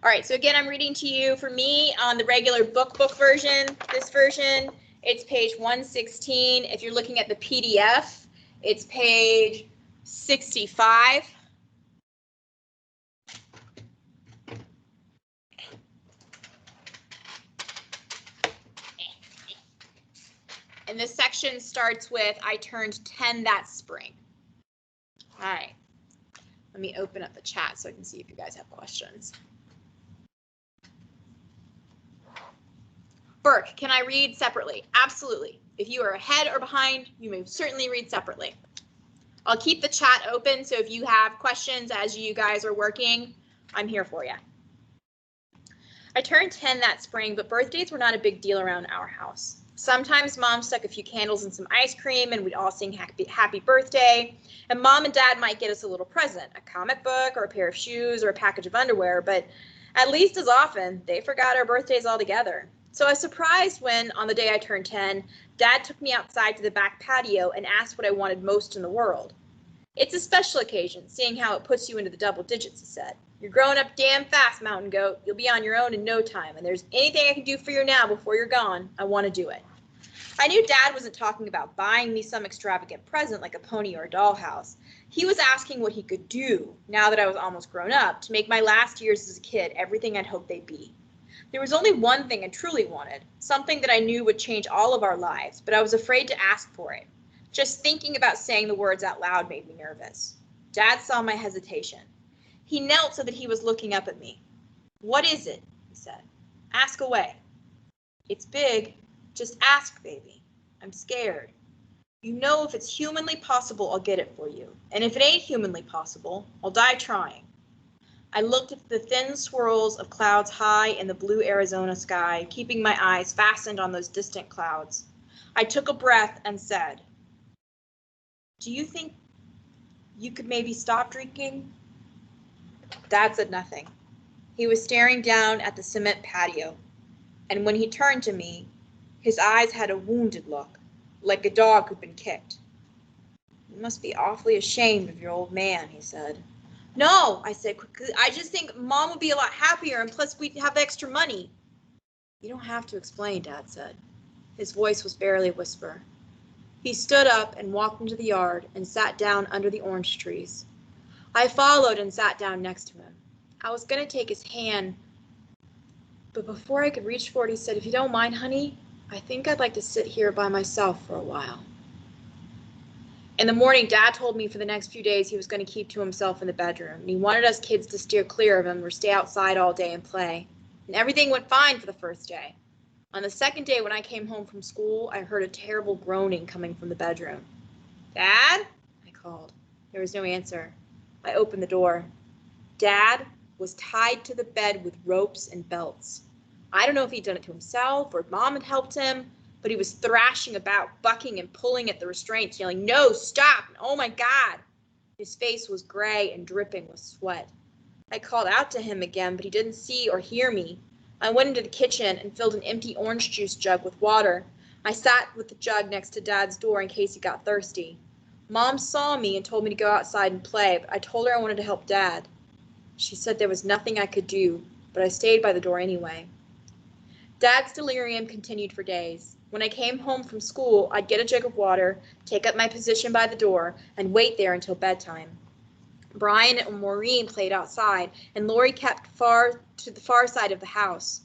All right, so again, I'm reading to you for me on the regular book version. This version, it's page 116. If you're looking at the PDF, it's page 65. And this section starts with, I turned 10 that spring. All right, let me open up the chat so I can see if you guys have questions. Burke, can I read separately? Absolutely. If you are ahead or behind, you may certainly read separately. I'll keep the chat open, so if you have questions as you guys are working, I'm here for you. I turned 10 that spring, but birthdays were not a big deal around our house. Sometimes Mom stuck a few candles and some ice cream, and we'd all sing happy birthday. And Mom and Dad might get us a little present, a comic book or a pair of shoes or a package of underwear, but at least as often, they forgot our birthdays altogether. So I was surprised when, on the day I turned 10, Dad took me outside to the back patio and asked what I wanted most in the world. It's a special occasion, seeing how it puts you into the double digits, he said. You're growing up damn fast, Mountain Goat. You'll be on your own in no time, and there's anything I can do for you now before you're gone, I want to do it. I knew Dad wasn't talking about buying me some extravagant present like a pony or a dollhouse. He was asking what he could do, now that I was almost grown up, to make my last years as a kid everything I'd hoped they'd be. There was only one thing I truly wanted, something that I knew would change all of our lives, but I was afraid to ask for it. Just thinking about saying the words out loud made me nervous. Dad saw my hesitation. He knelt so that he was looking up at me. What is it? He said. Ask away. It's big. Just ask, baby. I'm scared. You know if it's humanly possible, I'll get it for you. And if it ain't humanly possible, I'll die trying. I looked at the thin swirls of clouds high in the blue Arizona sky, keeping my eyes fastened on those distant clouds. I took a breath and said, do you think you could maybe stop drinking? Dad said nothing. He was staring down at the cement patio, and when he turned to me, his eyes had a wounded look, like a dog who'd been kicked. You must be awfully ashamed of your old man, he said. No, I said quickly. I just think Mom would be a lot happier, and plus we'd have extra money. You don't have to explain, Dad said. His voice was barely a whisper. He stood up and walked into the yard and sat down under the orange trees. I followed and sat down next to him. I was going to take his hand, but before I could reach for it, he said, if you don't mind, honey, I think I'd like to sit here by myself for a while. In the morning, Dad told me for the next few days he was going to keep to himself in the bedroom, and he wanted us kids to steer clear of him or stay outside all day and play. And everything went fine for the first day. On the second day, when I came home from school, I heard a terrible groaning coming from the bedroom. Dad? I called. There was no answer. I opened the door. Dad was tied to the bed with ropes and belts. I don't know if he'd done it to himself or if Mom had helped him, but he was thrashing about, bucking and pulling at the restraints, yelling, no, stop, oh my God. His face was gray and dripping with sweat. I called out to him again, but he didn't see or hear me. I went into the kitchen and filled an empty orange juice jug with water. I sat with the jug next to Dad's door in case he got thirsty. Mom saw me and told me to go outside and play, but I told her I wanted to help Dad. She said there was nothing I could do, but I stayed by the door anyway. Dad's delirium continued for days. When I came home from school, I'd get a jug of water, take up my position by the door, and wait there until bedtime. Brian and Maureen played outside, and Lori kept to the far side of the house.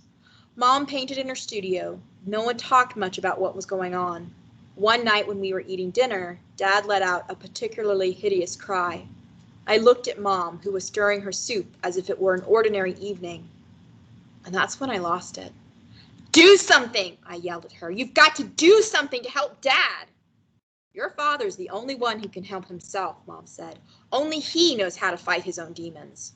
Mom painted in her studio. No one talked much about what was going on. One night when we were eating dinner, Dad let out a particularly hideous cry. I looked at Mom, who was stirring her soup as if it were an ordinary evening. And that's when I lost it. Do something, I yelled at her. You've got to do something to help Dad. Your father's the only one who can help himself, Mom said. Only he knows how to fight his own demons.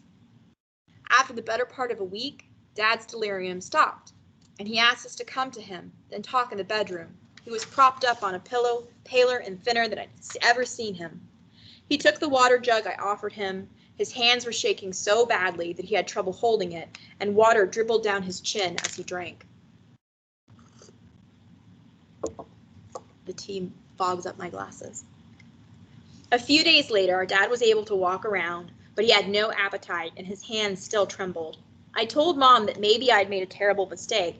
After the better part of a week, Dad's delirium stopped, and he asked us to come to him, then talk in the bedroom. He was propped up on a pillow, paler and thinner than I'd ever seen him. He took the water jug I offered him. His hands were shaking so badly that he had trouble holding it, and water dribbled down his chin as he drank. The tea fogs up my glasses. A few days later, our Dad was able to walk around, but he had no appetite and his hands still trembled. I told Mom that maybe I'd made a terrible mistake,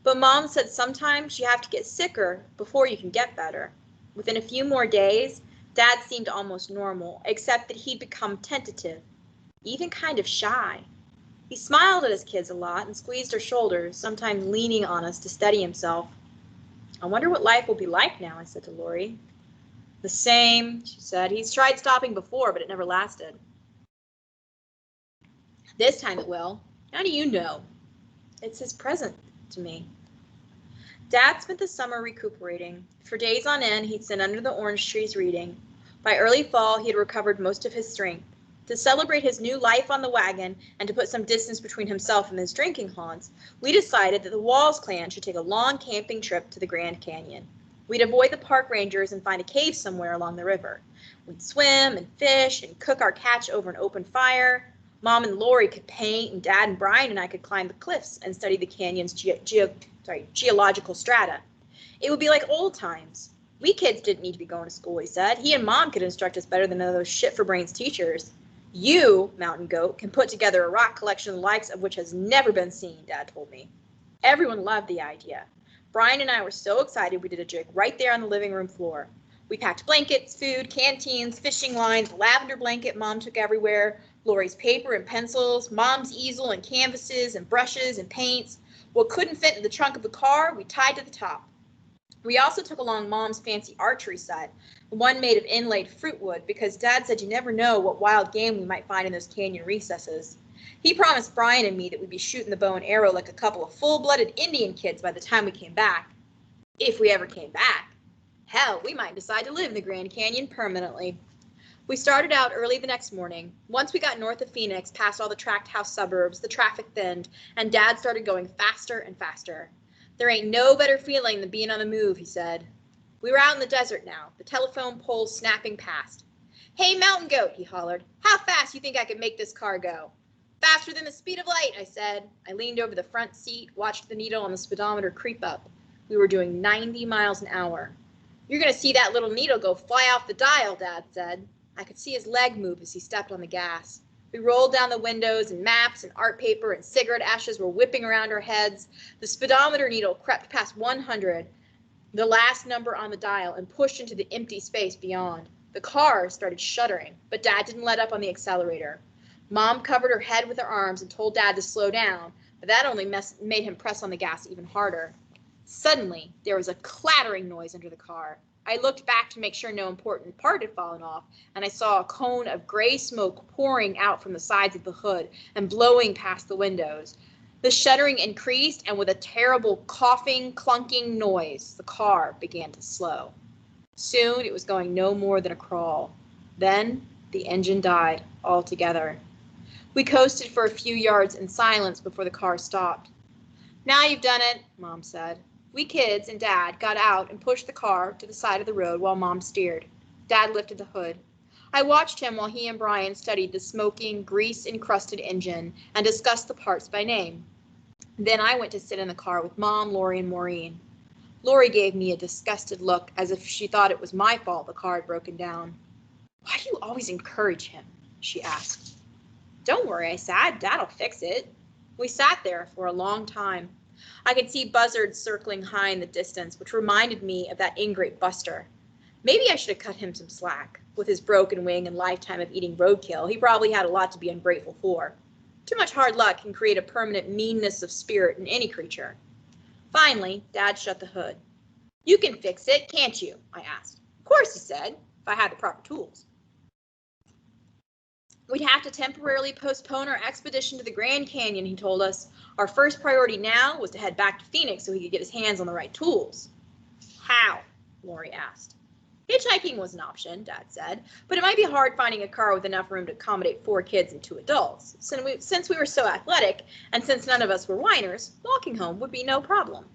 but Mom said sometimes you have to get sicker before you can get better. Within a few more days, Dad seemed almost normal, except that he'd become tentative, even kind of shy. He smiled at his kids a lot and squeezed our shoulders, sometimes leaning on us to steady himself. I wonder what life will be like now, I said to Lori. The same, she said. He's tried stopping before, but it never lasted. This time it will. How do you know? It's his present to me. Dad spent the summer recuperating. For days on end, he'd sit under the orange trees reading. By early fall, he had recovered most of his strength. To celebrate his new life on the wagon and to put some distance between himself and his drinking haunts, we decided that the Walls clan should take a long camping trip to the Grand Canyon. We'd avoid the park rangers and find a cave somewhere along the river. We'd swim and fish and cook our catch over an open fire. Mom and Lori could paint, and Dad and Brian and I could climb the cliffs and study the canyon's geological strata. It would be like old times. We kids didn't need to be going to school, he said. He and Mom could instruct us better than none of those shit-for-brains teachers. You, Mountain Goat, can put together a rock collection the likes of which has never been seen, Dad told me. Everyone loved the idea. Brian and I were so excited we did a jig right there on the living room floor. We packed blankets, food, canteens, fishing lines, the lavender blanket Mom took everywhere, Lori's paper and pencils, Mom's easel and canvases and brushes and paints. What couldn't fit in the trunk of the car, we tied to the top. We also took along Mom's fancy archery set, one made of inlaid fruit wood, because Dad said you never know what wild game we might find in those canyon recesses. He promised Brian and me that we'd be shooting the bow and arrow like a couple of full-blooded Indian kids by the time we came back. If we ever came back. Hell, we might decide to live in the Grand Canyon permanently. We started out early the next morning. Once we got north of Phoenix, past all the tract house suburbs, the traffic thinned, and Dad started going faster and faster. There ain't no better feeling than being on the move, he said. We were out in the desert now, the telephone poles snapping past. Hey, Mountain Goat, he hollered. How fast you think I could make this car go? Faster than the speed of light, I said. I leaned over the front seat, watched the needle on the speedometer creep up. We were doing 90 miles an hour. You're going to see that little needle go fly off the dial, Dad said. I could see his leg move as he stepped on the gas. We rolled down the windows, and maps and art paper and cigarette ashes were whipping around our heads. The speedometer needle crept past 100, the last number on the dial, and pushed into the empty space beyond. The car started shuddering, but Dad didn't let up on the accelerator. Mom covered her head with her arms and told Dad to slow down, but that only made him press on the gas even harder. Suddenly, there was a clattering noise under the car. I looked back to make sure no important part had fallen off, and I saw a cone of gray smoke pouring out from the sides of the hood and blowing past the windows. The shuddering increased, and with a terrible coughing, clunking noise, the car began to slow. Soon it was going no more than a crawl. Then the engine died altogether. We coasted for a few yards in silence before the car stopped. Now you've done it, Mom said. We kids and Dad got out and pushed the car to the side of the road while Mom steered. Dad lifted the hood. I watched him while he and Brian studied the smoking, grease-encrusted engine and discussed the parts by name. Then I went to sit in the car with Mom, Lori, and Maureen. Lori gave me a disgusted look, as if she thought it was my fault the car had broken down. Why do you always encourage him? She asked. Don't worry, I said. Dad'll fix it. We sat there for a long time. I could see buzzards circling high in the distance, which reminded me of that ingrate Buster. Maybe I should have cut him some slack. With his broken wing and lifetime of eating roadkill, he probably had a lot to be ungrateful for. Too much hard luck can create a permanent meanness of spirit in any creature. Finally, Dad shut the hood. You can fix it, can't you? I asked. Of course, he said, if I had the proper tools. We'd have to temporarily postpone our expedition to the Grand Canyon, he told us. Our first priority now was to head back to Phoenix so he could get his hands on the right tools. How? Lori asked. Hitchhiking was an option, Dad said, but it might be hard finding a car with enough room to accommodate 4 kids and 2 adults. Since we were so athletic, and since none of us were whiners, walking home would be no problem.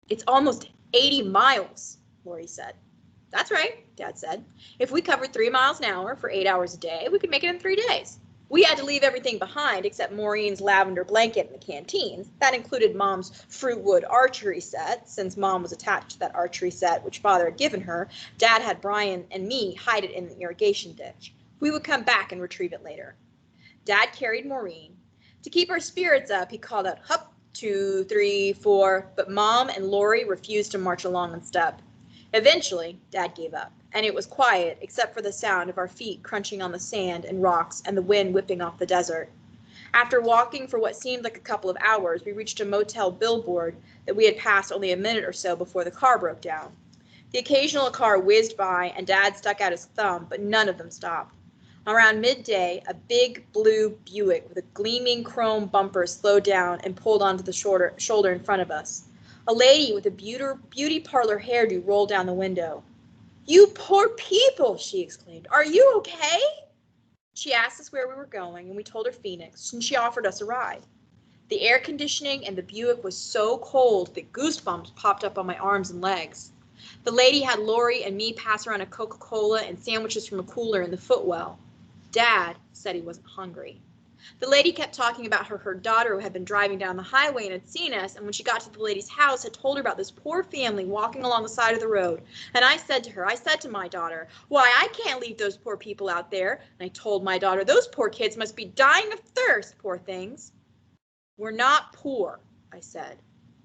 It's almost 80 miles, Lori said. That's right, Dad said. If we covered 3 miles an hour for 8 hours a day, we could make it in 3 days. We had to leave everything behind except Maureen's lavender blanket and the canteens. That included Mom's fruitwood archery set. Since Mom was attached to that archery set, which Father had given her, Dad had Brian and me hide it in the irrigation ditch. We would come back and retrieve it later. Dad carried Maureen. To keep our spirits up, he called out, "Hup, 2, 3, 4," but Mom and Lori refused to march along in step. Eventually, Dad gave up, and it was quiet except for the sound of our feet crunching on the sand and rocks and the wind whipping off the desert. After walking for what seemed like a couple of hours, we reached a motel billboard that we had passed only a minute or so before the car broke down. The occasional car whizzed by, and Dad stuck out his thumb, but none of them stopped. Around midday, a big blue Buick with a gleaming chrome bumper slowed down and pulled onto the shoulder in front of us. A lady with a beauty parlor hairdo rolled down the window. "You poor people!" she exclaimed. "Are you okay?" She asked us where we were going, and we told her Phoenix, and she offered us a ride. The air conditioning in the Buick was so cold that goosebumps popped up on my arms and legs. The lady had Lori and me pass around a Coca-Cola and sandwiches from a cooler in the footwell. Dad said he wasn't hungry. The lady kept talking about her daughter who had been driving down the highway and had seen us, and when she got to the lady's house had told her about this poor family walking along the side of the road. And I said to my daughter, "Why, I can't leave those poor people out there." And I told my daughter, "Those poor kids must be dying of thirst, poor things." "We're not poor," I said.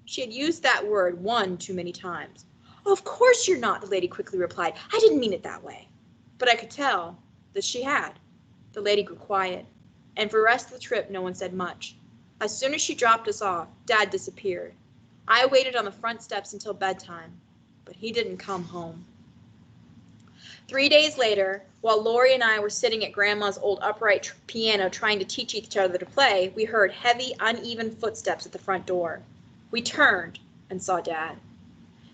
She had used that word one too many times. "Of course you're not," the lady quickly replied. "I didn't mean it that way." But I could tell that she had. The lady grew quiet, and for the rest of the trip no one said much. As soon as she dropped us off, Dad disappeared. I waited on the front steps until bedtime, but he didn't come home. 3 days later, while Lori and I were sitting at Grandma's old upright piano trying to teach each other to play, we heard heavy, uneven footsteps at the front door. We turned and saw Dad.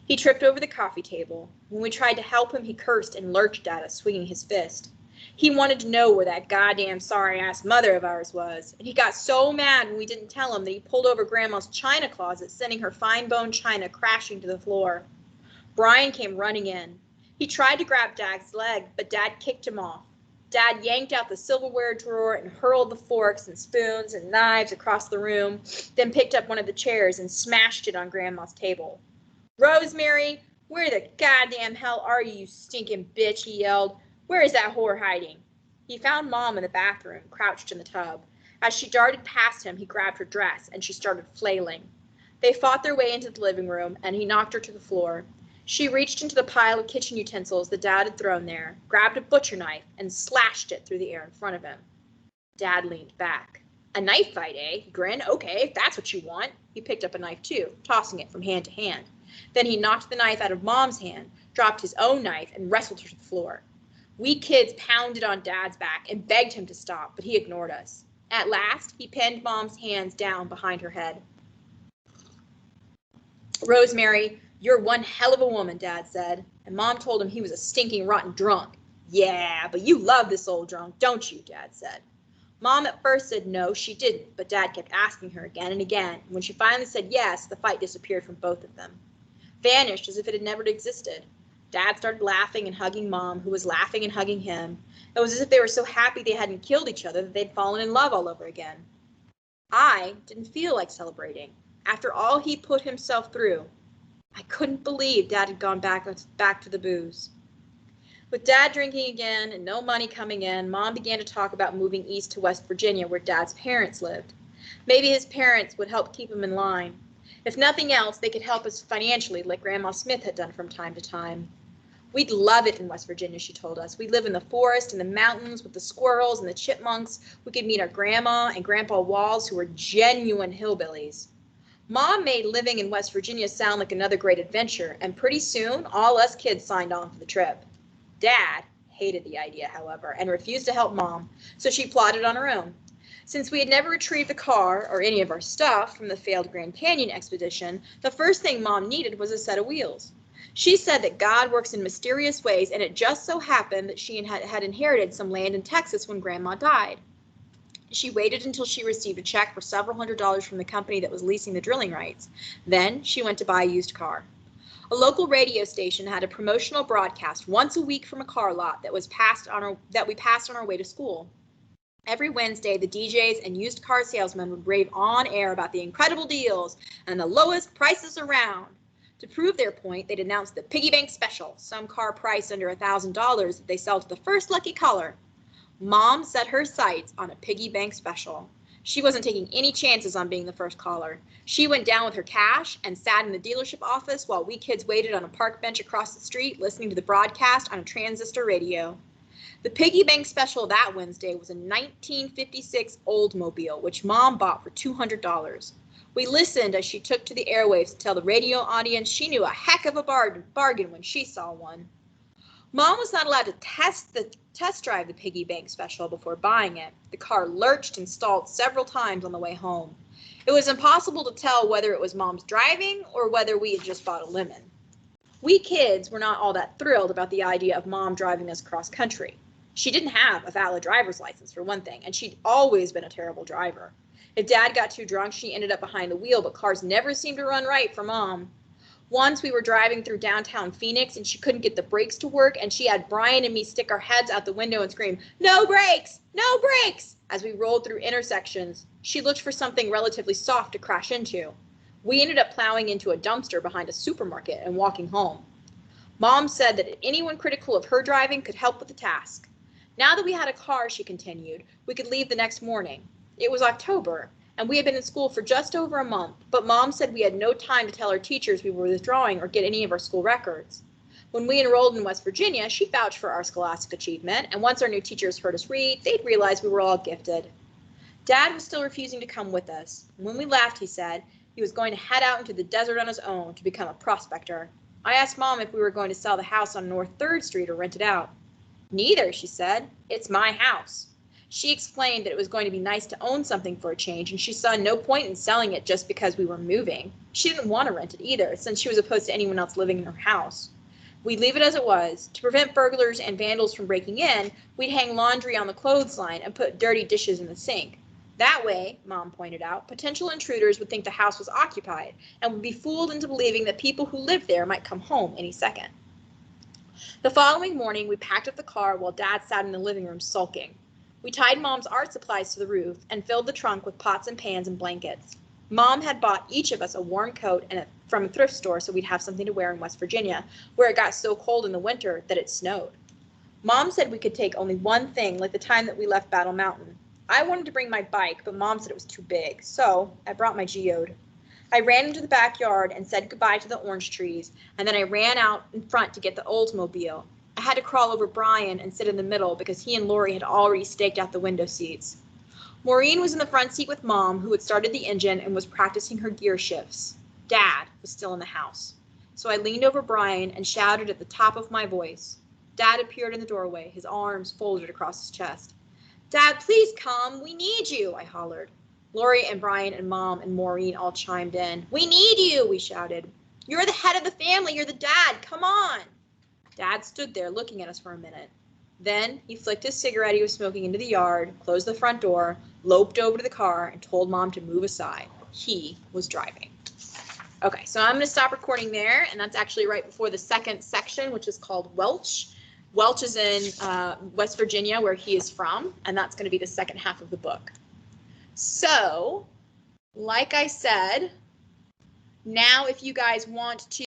He tripped over the coffee table. When we tried to help him, he cursed and lurched at us, swinging his fist. He wanted to know where that goddamn sorry-ass mother of ours was, and he got so mad when we didn't tell him that he pulled over Grandma's china closet, sending her fine-bone china crashing to the floor. Brian came running in. He tried to grab Dad's leg, but Dad kicked him off. Dad yanked out the silverware drawer and hurled the forks and spoons and knives across the room, then picked up one of the chairs and smashed it on Grandma's table. "Rosemary, where the goddamn hell are you, you stinking bitch?" he yelled. "Where is that whore hiding?" He found Mom in the bathroom, crouched in the tub. As she darted past him, he grabbed her dress, and she started flailing. They fought their way into the living room, and he knocked her to the floor. She reached into the pile of kitchen utensils that Dad had thrown there, grabbed a butcher knife, and slashed it through the air in front of him. Dad leaned back. "A knife fight, eh?" He grinned. "Okay, if that's what you want." He picked up a knife, too, tossing it from hand to hand. Then he knocked the knife out of Mom's hand, dropped his own knife, and wrestled her to the floor. We kids pounded on Dad's back and begged him to stop, but he ignored us. At last, he pinned Mom's hands down behind her head. "Rosemary, you're one hell of a woman," Dad said, and Mom told him he was a stinking rotten drunk. "Yeah, but you love this old drunk, don't you?" Dad said. Mom at first said no, she didn't, but Dad kept asking her again and again. When she finally said yes, the fight disappeared from both of them. Vanished as if it had never existed. Dad started laughing and hugging Mom, who was laughing and hugging him. It was as if they were so happy they hadn't killed each other that they'd fallen in love all over again. I didn't feel like celebrating. After all he put himself through, I couldn't believe Dad had gone back to the booze. With Dad drinking again and no money coming in, Mom began to talk about moving east to West Virginia where Dad's parents lived. Maybe his parents would help keep him in line. If nothing else, they could help us financially like Grandma Smith had done from time to time. "We'd love it in West Virginia," she told us. "We'd live in the forest and the mountains with the squirrels and the chipmunks. We could meet our Grandma and Grandpa Walls, who were genuine hillbillies." Mom made living in West Virginia sound like another great adventure, and pretty soon all us kids signed on for the trip. Dad hated the idea, however, and refused to help Mom, so she plotted on her own. Since we had never retrieved the car or any of our stuff from the failed Grand Canyon expedition, the first thing Mom needed was a set of wheels. She said that God works in mysterious ways, and it just so happened that she had inherited some land in Texas when Grandma died. She waited until she received a check for several $100s from the company that was leasing the drilling rights. Then she went to buy a used car. A local radio station had a promotional broadcast once a week from a car lot that we passed on our way to school. Every Wednesday, the DJs and used car salesmen would rave on air about the incredible deals and the lowest prices around. To prove their point, they'd announce the piggy bank special, some car price under $1,000 that they sell to the first lucky caller. Mom set her sights on a piggy bank special. She wasn't taking any chances on being the first caller. She went down with her cash and sat in the dealership office while we kids waited on a park bench across the street listening to the broadcast on a transistor radio. The piggy bank special that Wednesday was a 1956 Oldsmobile, which Mom bought for $200. We listened as she took to the airwaves to tell the radio audience she knew a heck of a bargain when she saw one. Mom was not allowed to test drive the piggy bank special before buying it. The car lurched and stalled several times on the way home. It was impossible to tell whether it was Mom's driving or whether we had just bought a lemon. We kids were not all that thrilled about the idea of Mom driving us cross country. She didn't have a valid driver's license, for one thing, and she'd always been a terrible driver. If Dad got too drunk, she ended up behind the wheel, but cars never seemed to run right for Mom. Once we were driving through downtown Phoenix and she couldn't get the brakes to work, and she had Brian and me stick our heads out the window and scream, "No brakes! No brakes!" as we rolled through intersections. She looked for something relatively soft to crash into. We ended up plowing into a dumpster behind a supermarket and walking home. Mom said that anyone critical of her driving could help with the task. Now that we had a car, she continued, we could leave the next morning. It was October, and we had been in school for just over a month, but Mom said we had no time to tell our teachers we were withdrawing or get any of our school records. When we enrolled in West Virginia, she vouched for our scholastic achievement, and once our new teachers heard us read, they'd realize we were all gifted. Dad was still refusing to come with us. When we left, he said he was going to head out into the desert on his own to become a prospector. I asked Mom if we were going to sell the house on North 3rd Street or rent it out. "Neither," she said. "It's my house." She explained that it was going to be nice to own something for a change, and she saw no point in selling it just because we were moving. She didn't want to rent it either, since she was opposed to anyone else living in her house. We'd leave it as it was. To prevent burglars and vandals from breaking in, we'd hang laundry on the clothesline and put dirty dishes in the sink. That way, Mom pointed out, potential intruders would think the house was occupied and would be fooled into believing that people who lived there might come home any second. The following morning, we packed up the car while Dad sat in the living room sulking. We tied Mom's art supplies to the roof and filled the trunk with pots and pans and blankets. Mom had bought each of us a warm coat from a thrift store so we'd have something to wear in West Virginia, where it got so cold in the winter that it snowed. Mom said we could take only one thing, like the time that we left Battle Mountain. I wanted to bring my bike, but Mom said it was too big, so I brought my geode. I ran into the backyard and said goodbye to the orange trees, and then I ran out in front to get the Oldsmobile. I had to crawl over Brian and sit in the middle because he and Lori had already staked out the window seats. Maureen was in the front seat with Mom, who had started the engine and was practicing her gear shifts. Dad was still in the house. So I leaned over Brian and shouted at the top of my voice. Dad appeared in the doorway, his arms folded across his chest. "Dad, please come. We need you," I hollered. Lori and Brian and Mom and Maureen all chimed in. "We need you," we shouted. "You're the head of the family. You're the dad. Come on." Dad stood there looking at us for a minute. Then he flicked his cigarette he was smoking into the yard, closed the front door, loped over to the car, and told Mom to move aside. He was driving. Okay, so I'm going to stop recording there, and that's actually right before the second section, which is called Welch. Welch is in West Virginia, where he is from, and that's going to be the second half of the book. So, like I said, now if you guys want to